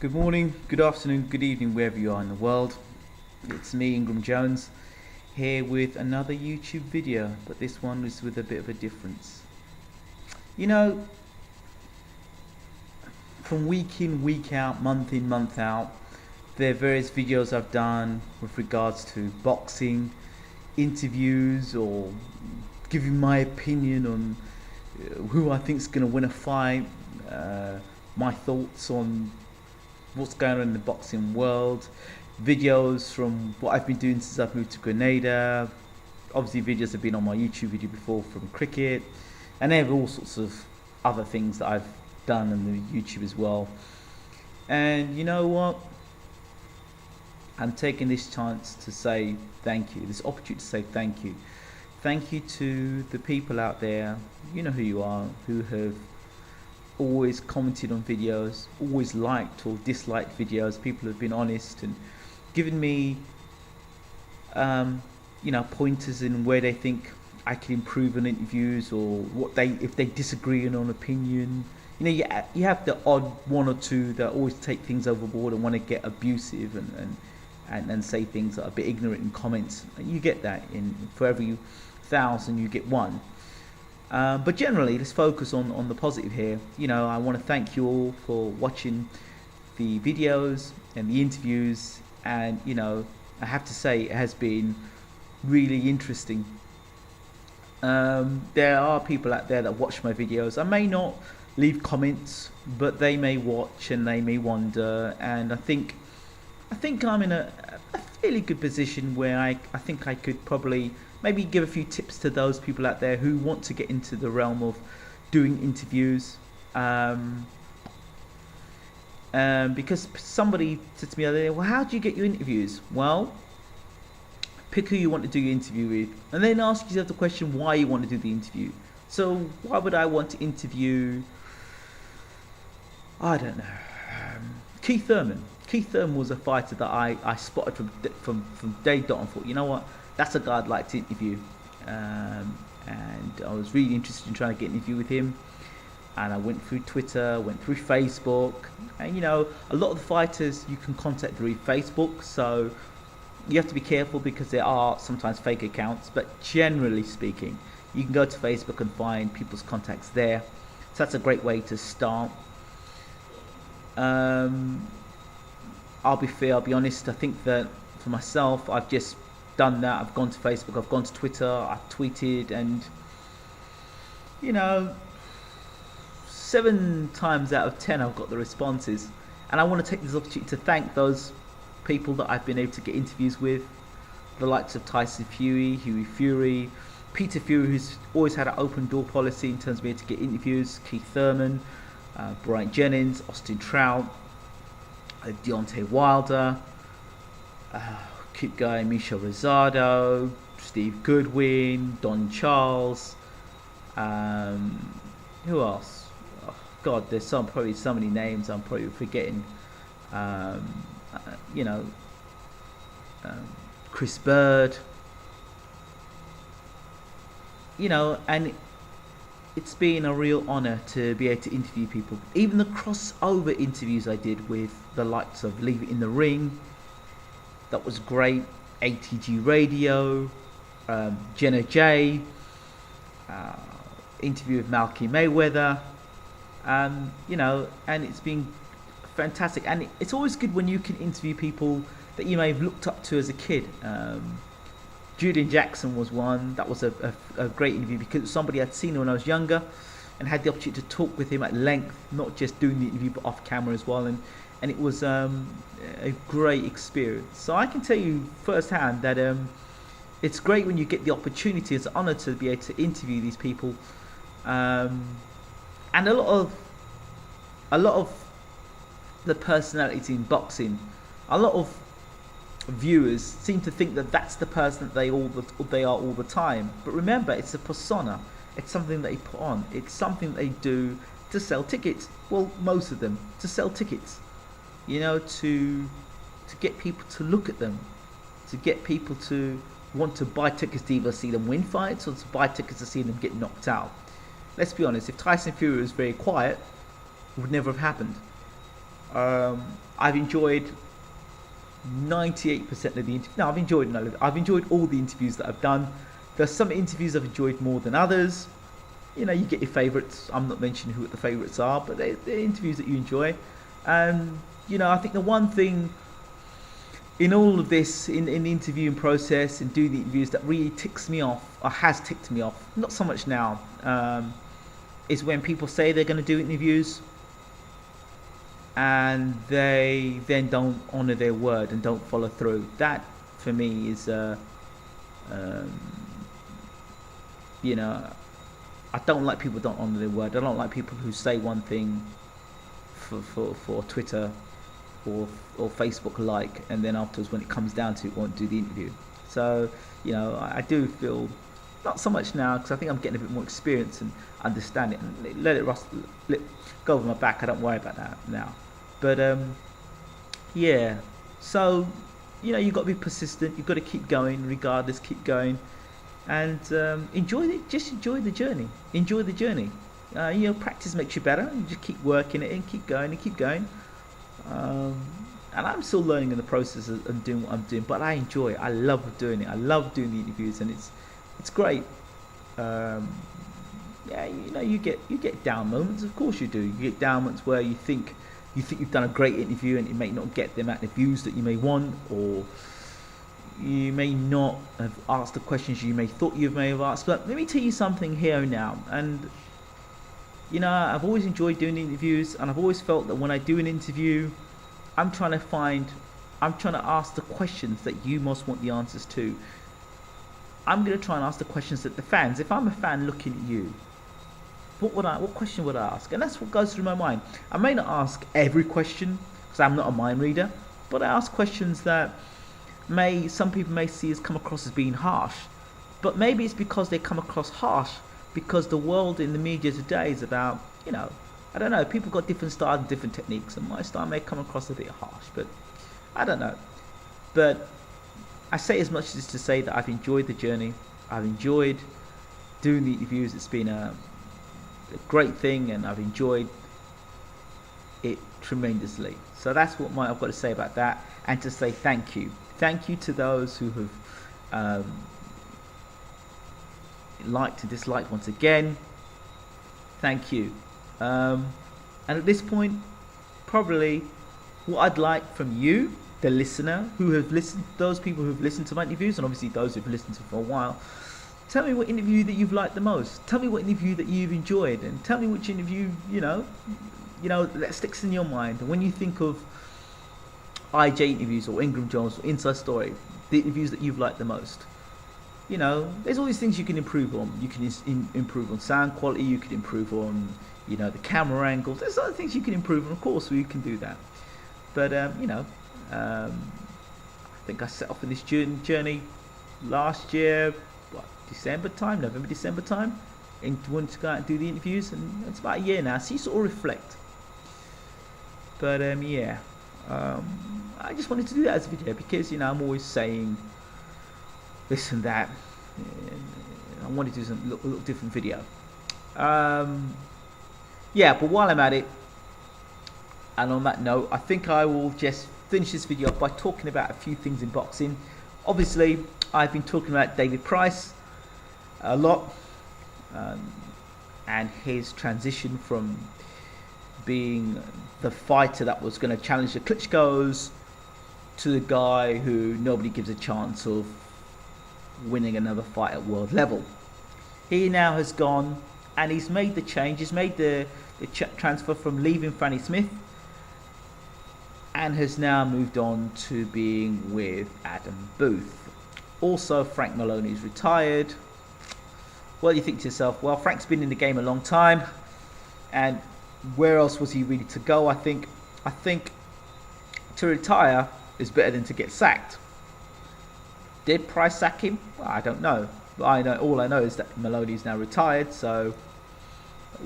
Good morning, good afternoon, good evening, wherever you are in the world. It's me, Ingram Jones, here with another YouTube video, but this one is with a bit of a difference. You know, from week in, week out, month in, month out, there are various videos I've done with regards to boxing, interviews, or giving my opinion on who I think is going to win a fight, my thoughts on what's going on in the boxing world, videos from what I've been doing since I've moved to Grenada. Obviously videos have been on my YouTube video before from cricket, and they have all sorts of other things that I've done on the YouTube as well. And you know what, I'm taking this chance to say thank you, this opportunity to say thank you. Thank you to the people out there, you know who you are, who have always commented on videos, always liked or disliked videos. People have been honest and given me pointers in where they think I can improve on interviews, or what if they disagree on an opinion. You have the odd one or two that always take things overboard and want to get abusive and say things that are a bit ignorant in comments. You get that. For every 1,000 you get one. But generally, let's focus on the positive here. I want to thank you all for watching the videos and the interviews, and I have to say it has been really interesting. There are people out there that watch my videos. I may not leave comments, but they may watch and they may wonder, and I think I'm in a fairly good position where I think I could probably maybe give a few tips to those people out there who want to get into the realm of doing interviews. Because somebody said to me the other day, well, how do you get your interviews? Well, pick who you want to do your interview with, and then ask yourself the question why you want to do the interview. So why would I want to interview, I don't know, Keith Thurman. Keith Thurman was a fighter that I spotted from day dot and thought, you know what, that's a guy I'd like to interview. And I was really interested in trying to get an interview with him. And I went through Twitter, went through Facebook. And a lot of the fighters you can contact through Facebook. So you have to be careful because there are sometimes fake accounts. But generally speaking, you can go to Facebook and find people's contacts there. So that's a great way to start. I'll be fair, I'll be honest. I think that for myself, I've just done that. I've gone to Facebook, I've gone to Twitter, I've tweeted, and 7 times out of 10 I've got the responses. And I want to take this opportunity to thank those people that I've been able to get interviews with, the likes of Tyson Fury, Hughie Fury, Peter Fury, who's always had an open door policy in terms of being able to get interviews, Keith Thurman, Brian Jennings, Austin Trout, Deontay Wilder, keep going, Michel Rosado, Steve Goodwin, Don Charles, who else? Oh, God, there's probably so many names I'm probably forgetting. Chris Bird, and it's been a real honour to be able to interview people. Even the crossover interviews I did with the likes of Leave It in the Ring, that was great. ATG Radio, Jenna J, interview with Malky Mayweather, and it's been fantastic. And it's always good when you can interview people that you may have looked up to as a kid. Julian Jackson was one. That was a great interview because somebody I'd seen when I was younger and had the opportunity to talk with him at length, not just doing the interview but off camera as well, and it was a great experience. So I can tell you firsthand that it's great when you get the opportunity. It's an honour to be able to interview these people, and a lot of the personalities in boxing, a lot of viewers seem to think that that's the person that they are all the time. But remember, it's a persona. It's something they put on. It's something they do to sell tickets. Well, most of them to sell tickets. To get people to look at them, to get people to want to buy tickets to either see them win fights or to buy tickets to see them get knocked out. Let's be honest, if Tyson Fury was very quiet, it would never have happened. I've enjoyed 98% of the interviews. No, I've enjoyed all the interviews that I've done. There's some interviews I've enjoyed more than others. You know, you get your favourites. I'm not mentioning who the favourites are, but they're interviews that you enjoy. And you know, I think the one thing in all of this, in the interviewing process and doing the interviews, that really ticks me off, or has ticked me off, not so much now, is when people say they're going to do interviews and they then don't honour their word and don't follow through. That for me is, you know, I don't like people who don't honour their word. I don't like people who say one thing for Twitter or Facebook like, and then afterwards when it comes down to it, won't do the interview. So, you know, I do feel, not so much now, because I think I'm getting a bit more experience and understand it, and let it go over my back. I don't worry about that now. But yeah, so, you know, you've got to be persistent. You've got to keep going regardless. Keep going, and enjoy it. Just enjoy the journey. Enjoy the journey. You know, practice makes you better. You just keep working it and keep going and keep going. And I'm still learning in the process of doing what I'm doing, but I enjoy it. I love doing it. I love doing the interviews, and it's great. Yeah, you know, you get down moments. Of course you do. You get down moments where you think you've done a great interview and it may not get the amount of views that you may want, or you may not have asked the questions you may have asked. But let me tell you something here now. And you know, I've always enjoyed doing interviews, and I've always felt that when I do an interview, I'm trying to ask the questions that you most want the answers to. I'm going to try and ask the questions that the fans, if I'm a fan looking at you, what question would I ask? And that's what goes through my mind. I may not ask every question, because I'm not a mind reader, but I ask questions that some people may see as come across as being harsh, but maybe it's because they come across harsh because the world in the media today is about, you know, I don't know, people got different styles and different techniques, and my style may come across a bit harsh, but I don't know. But I say as much as to say that I've enjoyed the journey. I've enjoyed doing the interviews. It's been a great thing, and I've enjoyed it tremendously. So that's what I've got to say about that, and to say thank you. Thank you to those who have liked and disliked once again. Thank you. And at this point, probably what I'd like from you, the listener, who have listened, those people who've listened to my interviews, and obviously those who've listened to for a while, tell me what interview that you've liked the most. Tell me what interview that you've enjoyed, and tell me which interview, you know that sticks in your mind. And when you think of IJ interviews or Ingram Jones or Inside Story, the interviews that you've liked the most. You know, there's all these things you can improve on. You can improve on sound quality. You can improve on, you know, the camera angles. There's other things you can improve on. Of course, we can do that. But you know, I think I set off on this journey last year, November, December time, and wanted to go out and do the interviews, and it's about a year now. So you sort of reflect. But yeah, I just wanted to do that as a video because, you know, I'm always saying this and that. I wanted to do some little different video. Yeah, but while I'm at it, and on that note, I think I will just finish this video off by talking about a few things in boxing. Obviously, I've been talking about David Price a lot, and his transition from being the fighter that was going to challenge the Klitschko's to the guy who nobody gives a chance of winning another fight at world level. He now has gone and he's made the change. He's made the transfer from leaving Fanny Smith and has now moved on to being with Adam Booth. Also, Frank Maloney's retired. Well, you think to yourself, well, Frank's been in the game a long time, and where else was he really to go? I think to retire is better than to get sacked. Did Price sack him? Well, I don't know. But all I know is that Maloney's now retired, so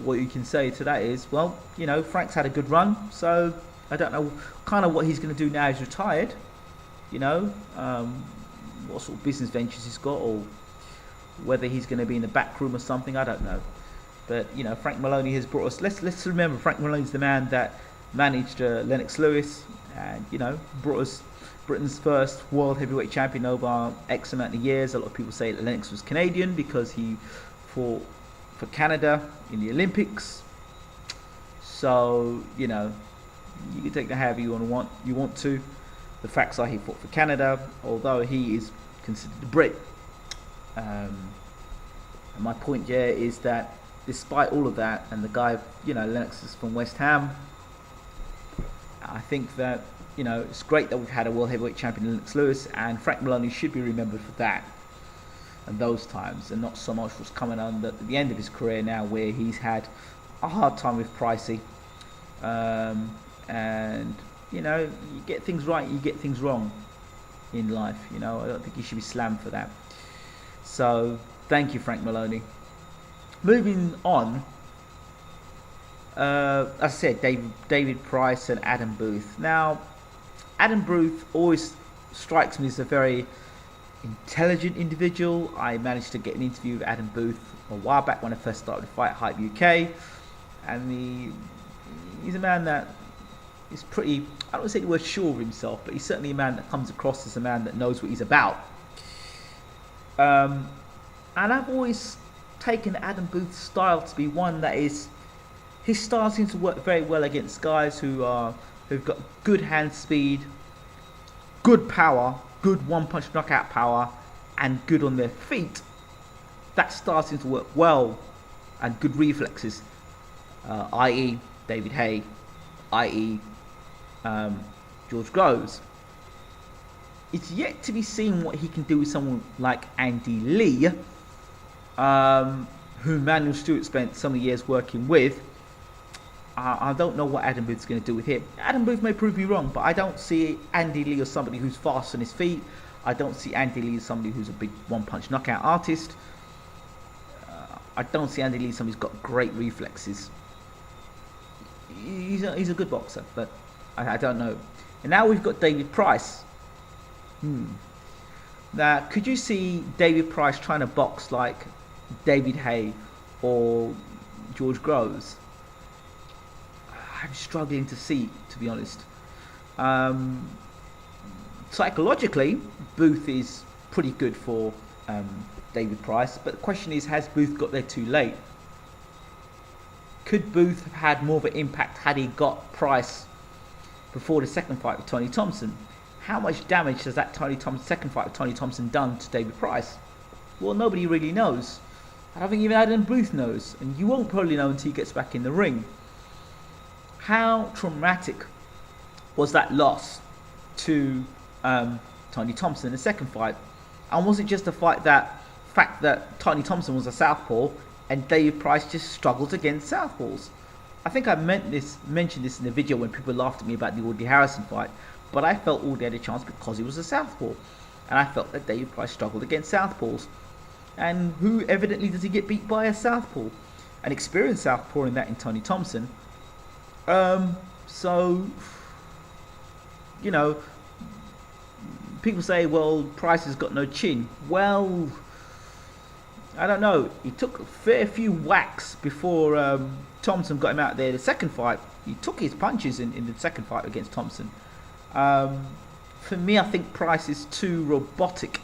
what you can say to that is, well, you know, Frank's had a good run, so I don't know kind of what he's going to do now he's retired. You know, what sort of business ventures he's got, or whether he's going to be in the back room or something, I don't know. But, you know, Frank Maloney has brought us, let's remember, Frank Maloney's the man that managed Lennox Lewis, and brought us Britain's first world heavyweight champion over X amount of years. A lot of people say that Lennox was Canadian because he fought for Canada in the Olympics. So you can take that however you want to. The facts are he fought for Canada, although he is considered a Brit. And my point here is that despite all of that, and the guy, Lennox is from West Ham, I think that, it's great that we've had a world heavyweight champion, Lennox Lewis, and Frank Maloney should be remembered for that and those times, and not so much what's coming on at the end of his career now, where he's had a hard time with Pricey. And, you get things right, you get things wrong in life. I don't think you should be slammed for that. So, thank you, Frank Maloney. Moving on, as I said, David Price and Adam Booth. Now, Adam Booth always strikes me as a very intelligent individual. I managed to get an interview with Adam Booth a while back when I first started Fight Hype UK, and he's a man that is pretty, I don't want to say the word sure of himself, but he's certainly a man that comes across as a man that knows what he's about. And I've always taken Adam Booth's style to be one that is, his style seems to work very well against guys who've got good hand speed, good power, good one-punch knockout power, and good on their feet. That style seems to work well, and good reflexes, i.e. David Haye, i.e. George Groves. It's yet to be seen what he can do with someone like Andy Lee, who Manuel Stewart spent some years working with. I don't know what Adam Booth's going to do with him. Adam Booth may prove me wrong, but I don't see Andy Lee as somebody who's fast on his feet. I don't see Andy Lee as somebody who's a big one-punch knockout artist. I don't see Andy Lee as somebody who's got great reflexes. He's a good boxer, but I don't know. And now we've got David Price. Now, could you see David Price trying to box like David Haye or George Groves? I'm struggling to see, to be honest. Psychologically, Booth is pretty good for David Price, but the question is, has Booth got there too late? Could Booth have had more of an impact had he got Price before the second fight with Tony Thompson? How much damage has that second fight with Tony Thompson done to David Price? Well, nobody really knows. I don't think even Adam Booth knows, and you won't probably know until he gets back in the ring. How traumatic was that loss to Tony Thompson in the second fight? And was it just the fact that Tony Thompson was a southpaw and David Price just struggled against southpaws? I think I mentioned this in the video when people laughed at me about the Audley Harrison fight, but I felt Audley had a chance because he was a southpaw, and I felt that David Price struggled against southpaws. And who evidently does he get beat by? A southpaw, an experienced southpaw in Tony Thompson. So, people say, well, Price has got no chin. Well, I don't know. He took a fair few whacks before Thompson got him out there. The second fight, he took his punches in the second fight against Thompson. For me, I think Price is too robotic.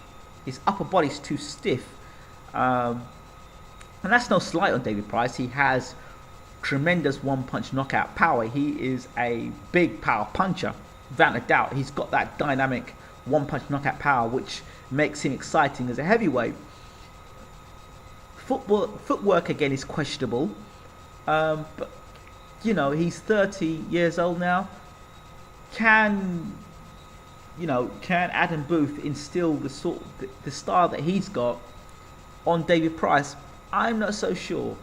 His upper body's too stiff. And that's no slight on David Price. He has tremendous one-punch knockout power. He is a big power puncher, without a doubt. He's got that dynamic one-punch knockout power, which makes him exciting as a heavyweight. Footwork again is questionable, but he's 30 years old now. Can Adam Booth instill the style that he's got on David Price? I'm not so sure.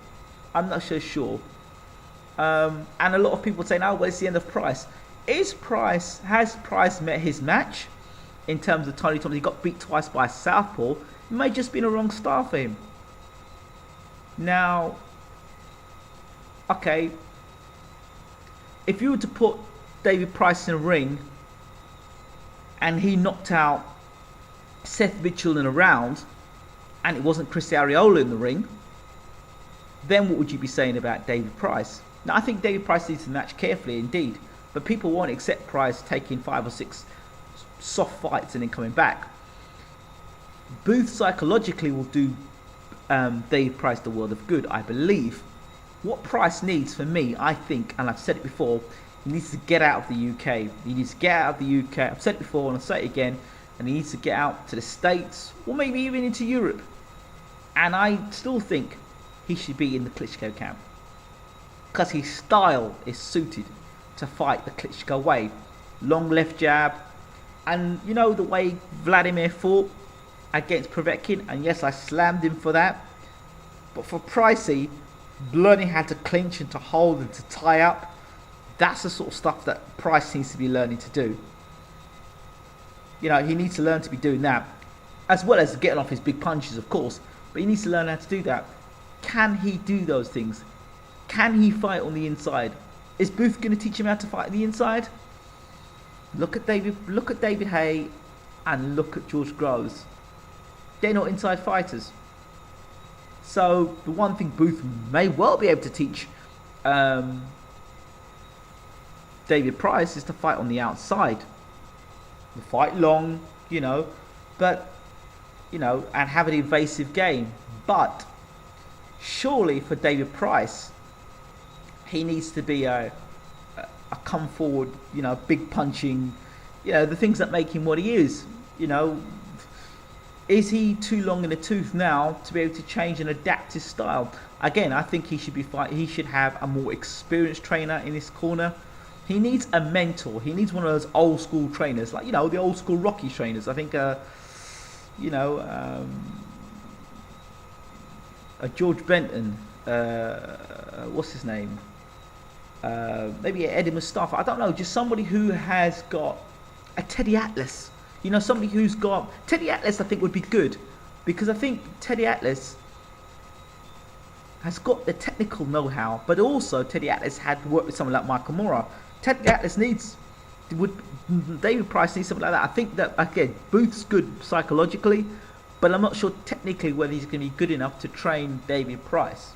And a lot of people say, "Now, where's the end of Price?" Has Price met his match in terms of Tony Thompson? He got beat twice by a southpaw. It may just be the wrong style for him. Now, okay, if you were to put David Price in a ring and he knocked out Seth Mitchell in a round and it wasn't Chris Arreola in the ring, then what would you be saying about David Price? Now, I think David Price needs to match carefully indeed. but people won't accept Price taking 5 or 6 soft fights and then coming back. Booth psychologically will do Dave Price the world of good, I believe. What Price needs, for me, I think, and I've said it before, he needs to get out of the UK. He needs to get out of the UK. I've said it before and I'll say it again. And he needs to get out to the States or maybe even into Europe. And I still think he should be in the Klitschko camp, because his style is suited to fight the Klitschko way. Long left jab, and you know the way Vladimir fought against Povetkin, and yes, I slammed him for that. But for Pricey, learning how to clinch and to hold and to tie up, that's the sort of stuff that Price seems to be learning to do. You know, he needs to learn to be doing that, as well as getting off his big punches, of course. But he needs to learn how to do that. Can he do those things? Can he fight on the inside? Is Booth going to teach him how to fight on the inside? Look at David Haye, and look at George Groves. They're not inside fighters. So the one thing Booth may well be able to teach David Price is to fight on the outside. To fight long, you know, but, you know, and have an evasive game. But surely for David Price, he needs to be a come forward, you know, big punching, you know, the things that make him what he is. You know, is he too long in the tooth now to be able to change and adapt his style? Again, I think he should be he should have a more experienced trainer in his corner. He needs a mentor. He needs one of those old school trainers, like, you know, the old school Rocky trainers. I think, you know, George Benton, what's his name? Maybe Eddie Mustafa. I don't know. Just somebody who has got a Teddy Atlas. You know, somebody who's got Teddy Atlas. I think would be good, because I think Teddy Atlas has got the technical know-how, but also Teddy Atlas had worked with someone like Michael Mora. Teddy Atlas David Price needs something like that. I think that, again, Booth's good psychologically, but I'm not sure technically whether he's going to be good enough to train David Price.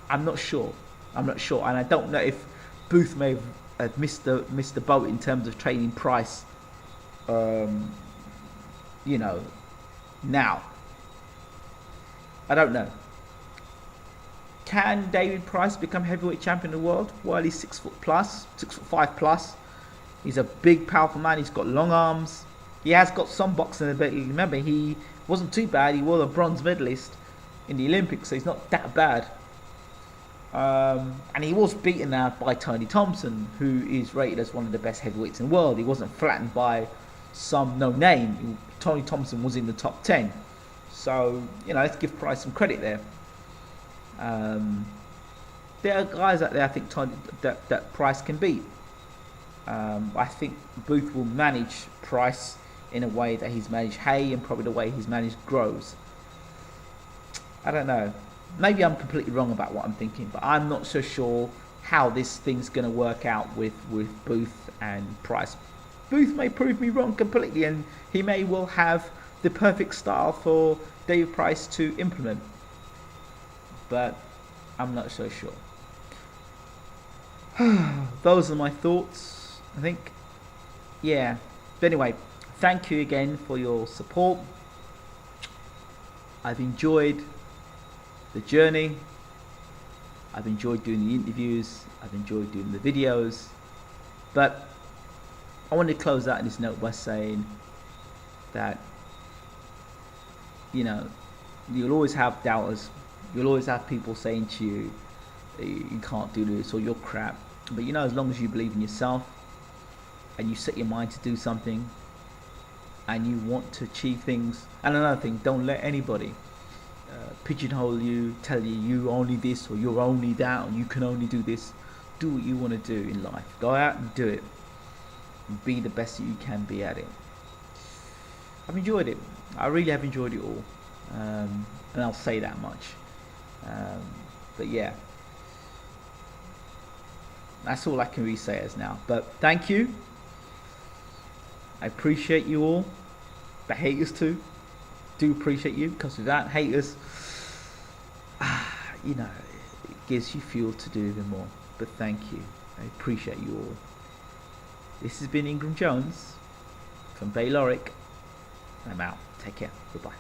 I'm not sure, and I don't know if Booth may have missed the boat in terms of training Price. You know, now I don't know. Can David Price become heavyweight champion of the world? Well, he's 6'5" plus. He's a big, powerful man. He's got long arms. He has got some boxing ability. Remember, he wasn't too bad. He was a bronze medalist in the Olympics, so he's not that bad. And he was beaten out by Tony Thompson, who is rated as one of the best heavyweights in the world. He wasn't flattened by some no name. Tony Thompson was in the top 10. So, you know, let's give Price some credit there. There are guys out there I think that Price can beat. I think Booth will manage Price in a way that he's managed Haye, and probably the way he's managed Groves. I don't know. Maybe I'm completely wrong about what I'm thinking, but I'm not so sure how this thing's going to work out with Booth and Price. Booth may prove me wrong completely, and he may well have the perfect style for David Price to implement. But I'm not so sure. Those are my thoughts, I think. Yeah. But anyway, thank you again for your support. I've enjoyed the journey. I've enjoyed doing the interviews. I've enjoyed doing the videos. But I want to close out this note by saying that, you know, you'll always have doubters. You'll always have people saying to you, you can't do this, or you're crap. But you know, as long as you believe in yourself and you set your mind to do something and you want to achieve things. And another thing, don't let anybody pigeonhole you, tell you you only this or you're only that or you can only do this. Do what you want to do in life. Go out and do it. And be the best that you can be at it. I've enjoyed it. I really have enjoyed it all. And I'll say that much. But yeah, that's all I can really say as now. But thank you. I appreciate you all. The haters too. Do appreciate you, because without haters, you know, it gives you fuel to do even more. But thank you. I appreciate you all. This has been Ingram Jones from Bayloric. I'm out. Take care. Goodbye.